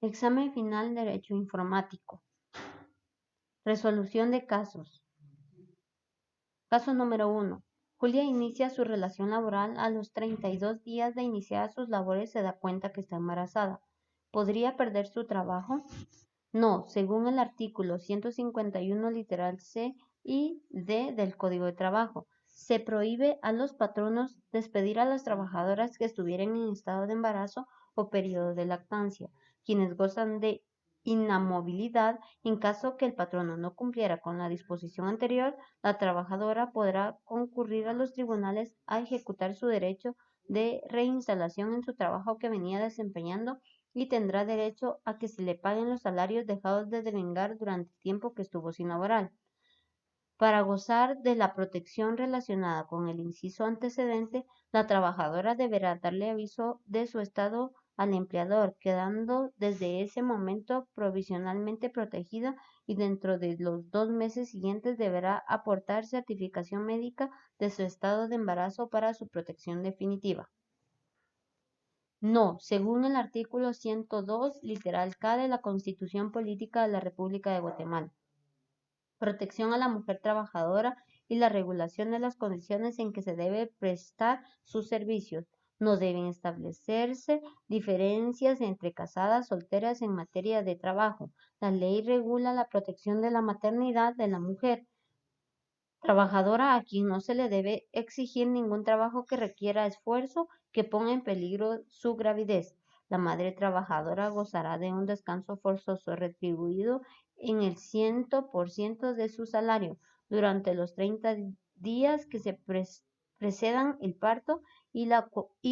Examen final Derecho Informático. Resolución de casos. Caso número 1. Julia inicia su relación laboral. A los 32 días de iniciar sus labores se da cuenta que está embarazada. ¿Podría perder su trabajo? No, según el artículo 151 literal C y D del Código de Trabajo. Se prohíbe a los patronos despedir a las trabajadoras que estuvieran en estado de embarazo o periodo de lactancia, quienes gozan de inamovilidad. En caso que el patrono no cumpliera con la disposición anterior, la trabajadora podrá concurrir a los tribunales a ejecutar su derecho de reinstalación en su trabajo que venía desempeñando y tendrá derecho a que se le paguen los salarios dejados de devengar durante el tiempo que estuvo sin laborar. Para gozar de la protección relacionada con el inciso antecedente, la trabajadora deberá darle aviso de su estado al empleador, quedando desde ese momento provisionalmente protegida, y dentro de los 2 meses siguientes deberá aportar certificación médica de su estado de embarazo para su protección definitiva. No, según el artículo 102, literal K de la Constitución Política de la República de Guatemala. Protección a la mujer trabajadora y la regulación de las condiciones en que se debe prestar sus servicios. No deben establecerse diferencias entre casadas, solteras en materia de trabajo. La ley regula la protección de la maternidad de la mujer trabajadora, a quien no se le debe exigir ningún trabajo que requiera esfuerzo que ponga en peligro su gravidez. La madre trabajadora gozará de un descanso forzoso retribuido en el 100% de su salario durante los 30 días que se precedan el parto y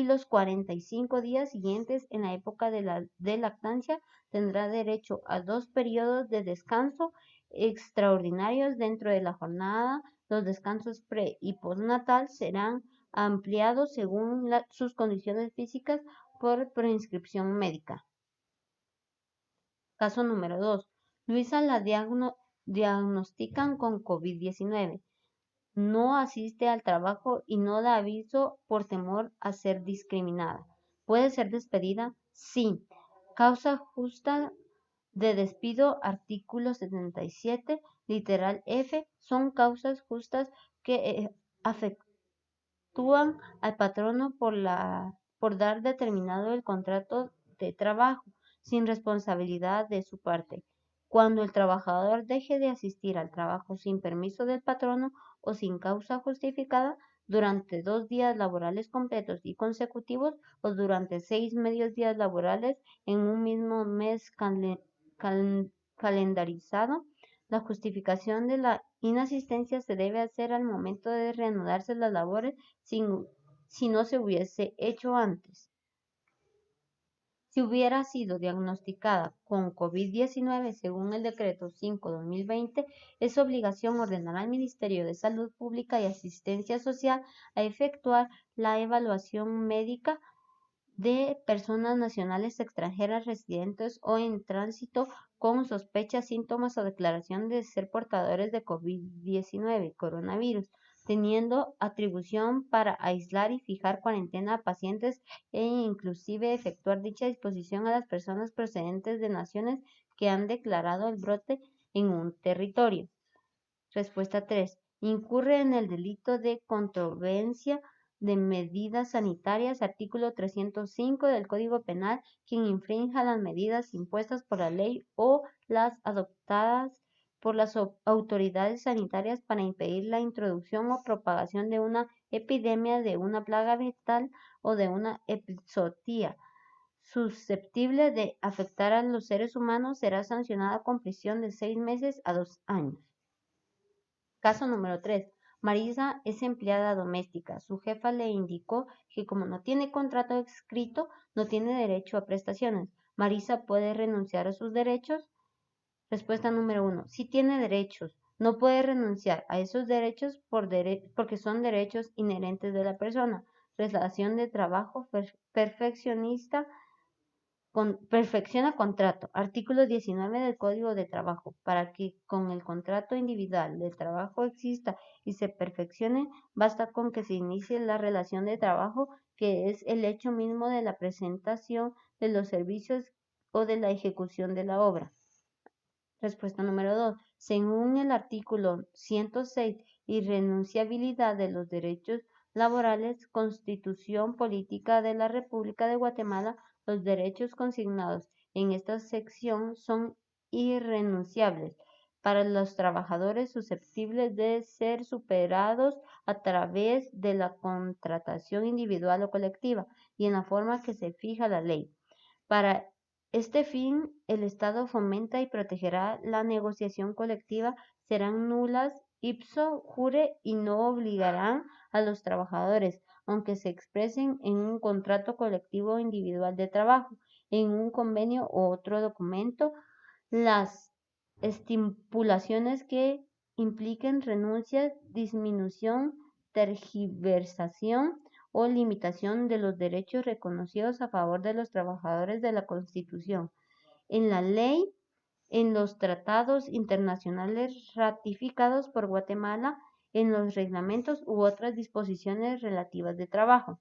los 45 días siguientes. En la época de lactancia tendrá derecho a 2 periodos de descanso extraordinarios dentro de la jornada. Los descansos pre y postnatal serán ampliados según sus condiciones físicas por prescripción médica. Caso número 2. Luisa la diagnostican con COVID-19. No asiste al trabajo y no da aviso por temor a ser discriminada. ¿Puede ser despedida? Sí. Causa justa de despido, artículo 77, literal F, son causas justas que afectúan al patrono por dar determinado el contrato de trabajo sin responsabilidad de su parte. Cuando el trabajador deje de asistir al trabajo sin permiso del patrono o sin causa justificada durante 2 días laborales completos y consecutivos o durante 6 medios días laborales en un mismo mes calendarizado, la justificación de la inasistencia se debe hacer al momento de reanudarse las labores si no se hubiese hecho antes. Si hubiera sido diagnosticada con COVID-19 según el decreto 5/2020, es obligación ordenar al Ministerio de Salud Pública y Asistencia Social a efectuar la evaluación médica de personas nacionales extranjeras residentes o en tránsito con sospecha, síntomas o declaración de ser portadores de COVID-19, coronavirus, teniendo atribución para aislar y fijar cuarentena a pacientes e inclusive efectuar dicha disposición a las personas procedentes de naciones que han declarado el brote en un territorio. Respuesta 3. Incurre en el delito de controversia de medidas sanitarias, artículo 305 del Código Penal, quien infrinja las medidas impuestas por la ley o las adoptadas por las autoridades sanitarias para impedir la introducción o propagación de una epidemia, de una plaga vital o de una epizootia susceptible de afectar a los seres humanos, será sancionada con prisión de 6 meses a 2 años. Caso número 3. Marisa es empleada doméstica. Su jefa le indicó que como no tiene contrato escrito, no tiene derecho a prestaciones. ¿Marisa puede renunciar a sus derechos? Respuesta número 1. Sí tiene derechos. No puede renunciar a esos derechos porque son derechos inherentes de la persona. Relación de trabajo perfeccionista. Perfecciona contrato. Artículo 19 del Código de Trabajo. Para que con el contrato individual de trabajo exista y se perfeccione, basta con que se inicie la relación de trabajo, que es el hecho mismo de la presentación de los servicios o de la ejecución de la obra. Respuesta número 2. Según el artículo 106, irrenunciabilidad de los derechos laborales, Constitución Política de la República de Guatemala, los derechos consignados en esta sección son irrenunciables para los trabajadores susceptibles de ser superados a través de la contratación individual o colectiva y en la forma que se fija la ley. Para este fin, el Estado fomenta y protegerá la negociación colectiva, serán nulas ipso jure y no obligarán a los trabajadores, aunque se expresen en un contrato colectivo individual de trabajo, en un convenio u otro documento, las estipulaciones que impliquen renuncia, disminución, tergiversación o limitación de los derechos reconocidos a favor de los trabajadores de la Constitución, en la ley, en los tratados internacionales ratificados por Guatemala, en los reglamentos u otras disposiciones relativas de trabajo.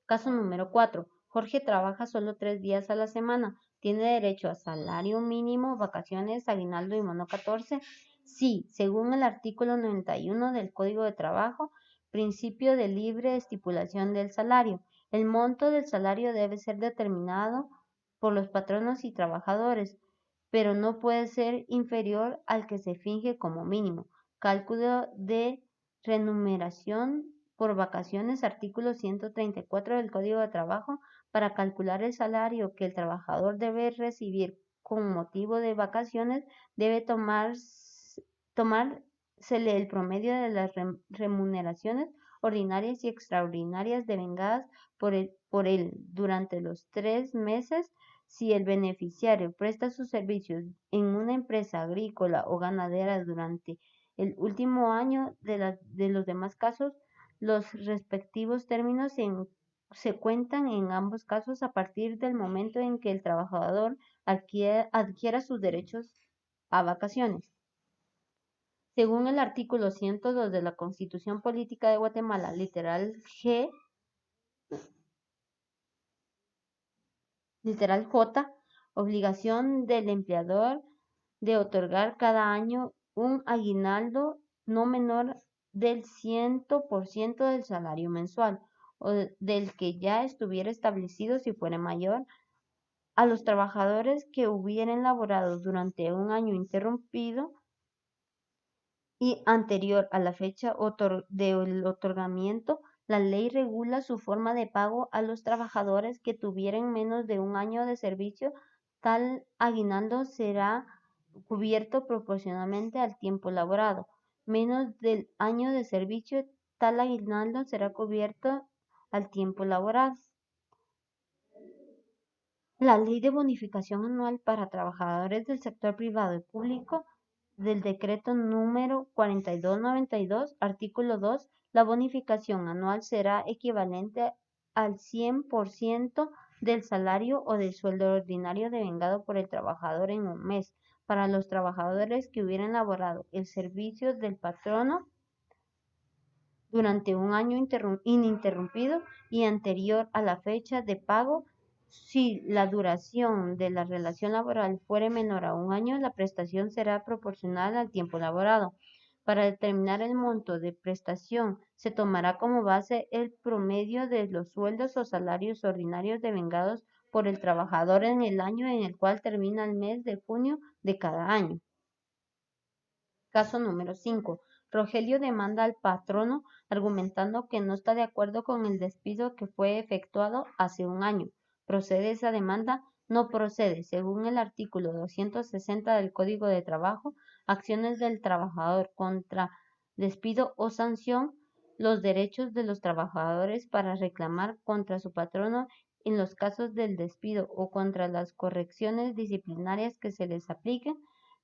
Caso número 4. Jorge trabaja solo 3 días a la semana. ¿Tiene derecho a salario mínimo, vacaciones, aguinaldo y bono 14? Sí, según el artículo 91 del Código de Trabajo, principio de libre estipulación del salario. El monto del salario debe ser determinado por los patronos y trabajadores, pero no puede ser inferior al que se finge como mínimo. Cálculo de remuneración por vacaciones, artículo 134 del Código de Trabajo, para calcular el salario que el trabajador debe recibir con motivo de vacaciones, debe tomársele el promedio de las remuneraciones ordinarias y extraordinarias devengadas por él durante los 3 meses. Si el beneficiario presta sus servicios en una empresa agrícola o ganadera durante el último año de los demás casos, los respectivos términos se cuentan en ambos casos a partir del momento en que el trabajador adquiera sus derechos a vacaciones. Según el artículo 102 de la Constitución Política de Guatemala, literal J, obligación del empleador de otorgar cada año un aguinaldo no menor del 100% del salario mensual o del que ya estuviera establecido si fuera mayor a los trabajadores que hubieran laborado durante un año interrumpido y anterior a la fecha del otorgamiento. La ley regula su forma de pago a los trabajadores que tuvieran menos de un año de servicio. Tal aguinaldo será cubierto proporcionalmente al tiempo laborado. Menos del año de servicio, tal aguinaldo será cubierto al tiempo laborado. La Ley de Bonificación Anual para Trabajadores del Sector Privado y Público del Decreto número 4292, artículo 2, la bonificación anual será equivalente al 100% del salario o del sueldo ordinario devengado por el trabajador en un mes, para los trabajadores que hubieran laborado el servicio del patrono durante un año ininterrumpido y anterior a la fecha de pago. Si la duración de la relación laboral fuere menor a un año, la prestación será proporcional al tiempo laborado. Para determinar el monto de prestación, se tomará como base el promedio de los sueldos o salarios ordinarios devengados por el trabajador en el año en el cual termina el mes de junio de cada año. Caso número 5. Rogelio demanda al patrono argumentando que no está de acuerdo con el despido que fue efectuado hace un año. ¿Procede esa demanda? No procede. Según el artículo 260 del Código de Trabajo, acciones del trabajador contra despido o sanción, los derechos de los trabajadores para reclamar contra su patrono en los casos del despido o contra las correcciones disciplinarias que se les apliquen,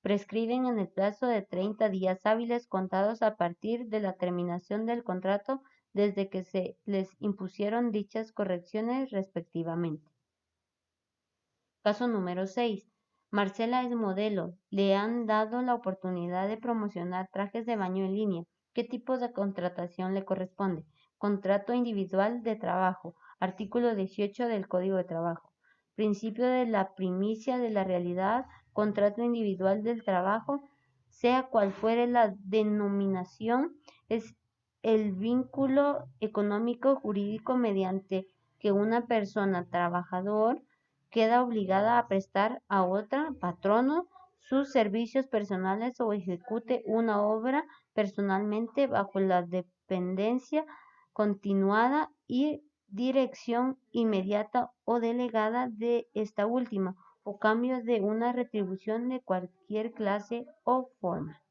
prescriben en el plazo de 30 días hábiles contados a partir de la terminación del contrato desde que se les impusieron dichas correcciones respectivamente. Caso número 6. Marcela es modelo. Le han dado la oportunidad de promocionar trajes de baño en línea. ¿Qué tipo de contratación le corresponde? Contrato individual de trabajo. Artículo 18 del Código de Trabajo. principio de la primicia de la realidad, contrato individual del trabajo, sea cual fuere la denominación, es el vínculo económico jurídico mediante que una persona trabajador queda obligada a prestar a otra, patrono, sus servicios personales o ejecute una obra personalmente bajo la dependencia continuada y dirección inmediata o delegada de esta última, o cambio de una retribución de cualquier clase o forma.